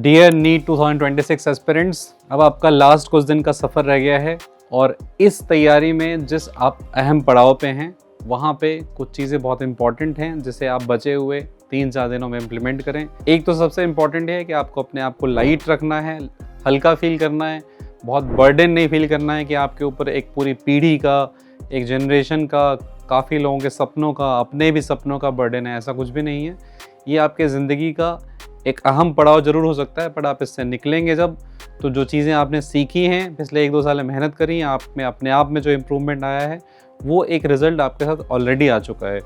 Dear NEET 2026 aspirants, अब आपका last कुछ दिन का सफ़र रह गया है और इस तैयारी में जिस आप अहम पड़ाव पे हैं वहाँ पे कुछ चीज़ें बहुत इंपॉर्टेंट हैं जिसे आप बचे हुए 3-4 दिनों में इम्प्लीमेंट करें। एक तो सबसे इम्पॉर्टेंट है कि आपको अपने आप को लाइट रखना है, हल्का फील करना है, बहुत बर्डन नहीं फील करना है कि आपके ऊपर एक पूरी पीढ़ी का, एक जनरेशन का, काफ़ी लोगों के सपनों का, अपने भी सपनों का बर्डन है। ऐसा कुछ भी नहीं है। ये आपके ज़िंदगी का एक अहम पड़ाव ज़रूर हो सकता है, पर आप इससे निकलेंगे जब, तो जो चीज़ें आपने सीखी हैं, पिछले 1-2 साल में मेहनत करी, आप में अपने आप में जो इम्प्रूवमेंट आया है, वो एक रिज़ल्ट आपके साथ ऑलरेडी आ चुका है।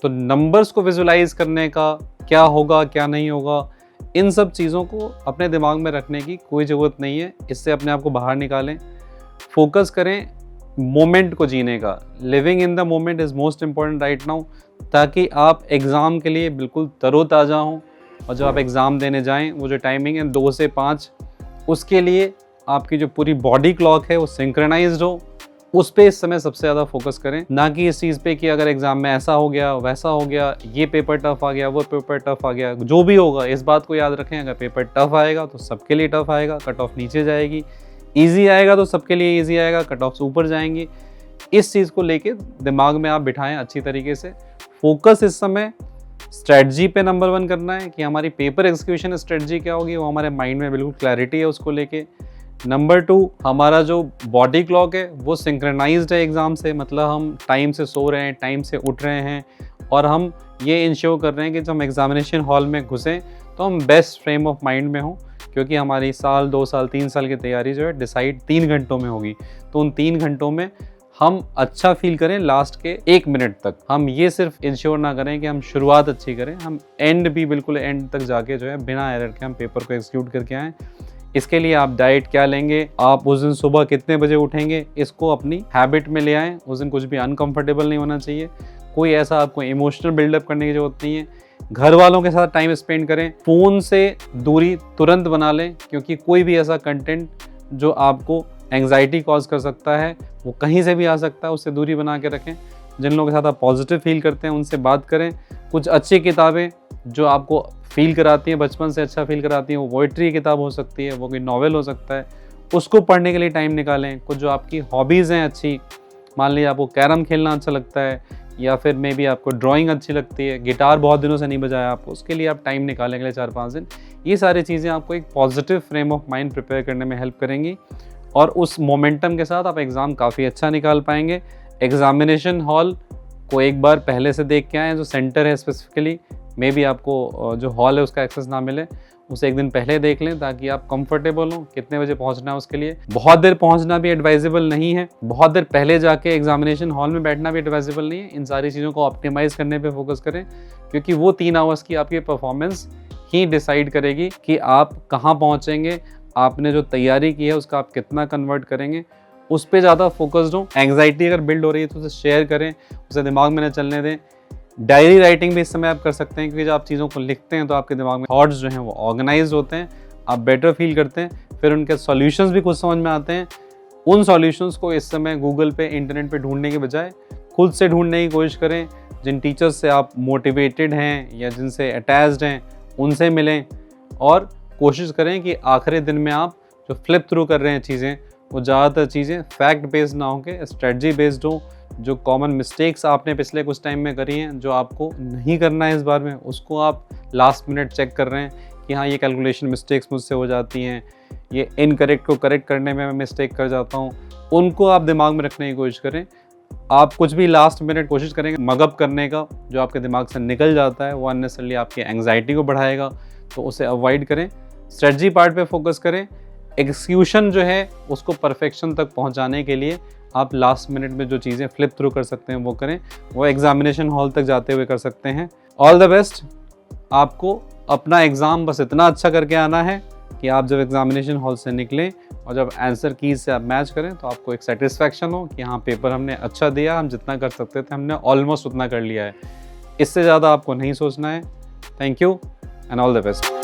तो नंबर्स को विजुलाइज़ करने का, क्या होगा क्या नहीं होगा, इन सब चीज़ों को अपने दिमाग में रखने की कोई ज़रूरत नहीं है। इससे अपने आप को बाहर निकालें, फोकस करें मोमेंट को जीने का। Living in the moment is most important right now, ताकि आप एग्ज़ाम के लिए बिल्कुल तरोताज़ा हों और जब आप एग्ज़ाम देने जाएं, वो जो टाइमिंग है 2 से 5, उसके लिए आपकी जो पूरी बॉडी क्लॉक है वो सिंक्रोनाइज्ड हो। उस पे इस समय सबसे ज़्यादा फोकस करें, ना कि इस चीज़ पे कि अगर एग्ज़ाम में ऐसा हो गया, वैसा हो गया, ये पेपर टफ आ गया, वो पेपर टफ आ गया। जो भी होगा इस बात को याद रखें, अगर पेपर टफ आएगा तो सबके लिए टफ आएगा, कट ऑफ नीचे जाएगी। ईजी आएगा तो सबके लिए ईजी आएगा, कट ऑफ ऊपर जाएंगी। इस चीज़ को लेके दिमाग में आप बिठाएं अच्छी तरीके से। फोकस इस समय स्ट्रेटजी पे नंबर 1 करना है कि हमारी पेपर एग्जीक्यूशन स्ट्रेटजी क्या होगी, वो हमारे माइंड में बिल्कुल क्लैरिटी है उसको लेके। नंबर 2, हमारा जो बॉडी क्लॉक है वो सिंक्रोनाइज्ड है एग्ज़ाम से, मतलब हम टाइम से सो रहे हैं, टाइम से उठ रहे हैं और हम ये इंश्योर कर रहे हैं कि जब हम एग्जामिनेशन हॉल में घुसें तो हम बेस्ट फ्रेम ऑफ माइंड में हों, क्योंकि हमारी साल, 2 साल, 3 साल की तैयारी जो है डिसाइड 3 घंटों में होगी। तो उन 3 घंटों में हम अच्छा फील करें लास्ट के 1 मिनट तक। हम ये सिर्फ इंश्योर ना करें कि हम शुरुआत अच्छी करें, हम एंड भी बिल्कुल एंड तक जाके जो है बिना एरर के हम पेपर को एग्जीक्यूट करके आएँ। इसके लिए आप डाइट क्या लेंगे, आप उस दिन सुबह कितने बजे उठेंगे, इसको अपनी हैबिट में ले आएँ। उस दिन कुछ भी अनकंफर्टेबल नहीं होना चाहिए, कोई ऐसा आपको इमोशनल बिल्डअप करने की ज़रूरत नहीं है। घर वालों के साथ टाइम स्पेंड करें, फ़ोन से दूरी तुरंत बना लें, क्योंकि कोई भी ऐसा कंटेंट जो आपको एंग्जाइटी कॉज कर सकता है वो कहीं से भी आ सकता है, उससे दूरी बना के रखें। जिन लोगों के साथ आप पॉजिटिव फील करते हैं उनसे बात करें। कुछ अच्छी किताबें जो आपको फील कराती हैं, बचपन से अच्छा फील कराती हैं, वो पोइट्री की किताब हो सकती है, वो कोई नॉवेल हो सकता है, उसको पढ़ने के लिए टाइम निकालें। कुछ जो आपकी हॉबीज़ हैं अच्छी, मान लीजिए आपको कैरम खेलना अच्छा लगता है, या फिर मे बी आपको ड्राइंग अच्छी लगती है, गिटार बहुत दिनों से नहीं बजाया आपको, उसके लिए आप टाइम निकालें अगले 4-5 दिन। ये सारी चीज़ें आपको एक positive frame of mind prepare करने में हेल्प करेंगी और उस मोमेंटम के साथ आप एग्ज़ाम काफ़ी अच्छा निकाल पाएंगे। एग्ज़ामिनेशन हॉल को एक बार पहले से देख के आएँ, जो सेंटर है स्पेसिफिकली, मे बी आपको जो हॉल है उसका एक्सेस ना मिले, उसे एक दिन पहले देख लें ताकि आप कंफर्टेबल हो। कितने बजे पहुंचना है उसके लिए, बहुत देर पहुंचना भी एडवाइजेबल नहीं है, बहुत देर पहले जाके एग्जामिनेशन हॉल में बैठना भी एडवाइजेबल नहीं है। इन सारी चीज़ों को ऑप्टिमाइज़ करने पे फोकस करें, क्योंकि वो 3 आवर्स की आपकी परफॉर्मेंस ही डिसाइड करेगी कि आप कहाँ पहुँचेंगे, आपने जो तैयारी की है उसका आप कितना कन्वर्ट करेंगे, उस पर ज़्यादा फोकस्ड हो। एंग्जाइटी अगर बिल्ड हो रही है तो उसे शेयर करें, उसे दिमाग में न चलने दें। डायरी राइटिंग भी इस समय आप कर सकते हैं, क्योंकि जब आप चीज़ों को लिखते हैं तो आपके दिमाग में थॉट्स जो हैं वो ऑर्गेनाइज होते हैं, आप बेटर फील करते हैं, फिर उनके सॉल्यूशंस भी कुछ समझ में आते हैं। उन सॉल्यूशंस को इस समय गूगल पे, इंटरनेट पे ढूंढने के बजाय खुद से ढूंढने की कोशिश करें। जिन टीचर्स से आप मोटिवेटेड हैं या जिनसे अटैच्ड हैं उनसे मिलें और कोशिश करें कि आखिरी दिन में आप जो फ्लिप थ्रू कर रहे हैं चीज़ें, वो ज़्यादातर चीज़ें फैक्ट बेस्ड ना होकर स्ट्रेटजी बेस्ड हो। जो कॉमन मिस्टेक्स आपने पिछले कुछ टाइम में करी हैं, जो आपको नहीं करना है इस बार में, उसको आप लास्ट मिनट चेक कर रहे हैं कि हाँ, ये कैलकुलेशन मिस्टेक्स मुझसे हो जाती हैं, ये इनकरेक्ट को करेक्ट करने में मैं मिस्टेक कर जाता हूँ, उनको आप दिमाग में रखने की कोशिश करें। आप कुछ भी लास्ट मिनट कोशिश करेंगे मगअप करने का, जो आपके दिमाग से निकल जाता है, वो अननेसेसरली आपकी एंग्जाइटी को बढ़ाएगा, तो उसे अवॉइड करें। स्ट्रेटजी पार्ट पे फोकस करें। एग्जीक्यूशन जो है उसको परफेक्शन तक पहुंचाने के लिए आप लास्ट मिनट में जो चीज़ें फ्लिप थ्रू कर सकते हैं वो करें, वो एग्जामिनेशन हॉल तक जाते हुए कर सकते हैं। All the best. आपको अपना एग्ज़ाम बस इतना अच्छा करके आना है कि आप जब एग्जामिनेशन हॉल से निकलें और जब आंसर कीज से आप मैच करें तो आपको एक सेटिस्फैक्शन हो कि हाँ, पेपर हमने अच्छा दिया, हम जितना कर सकते थे हमने ऑलमोस्ट उतना कर लिया है। इससे ज़्यादा आपको नहीं सोचना है। Thank you and all the best.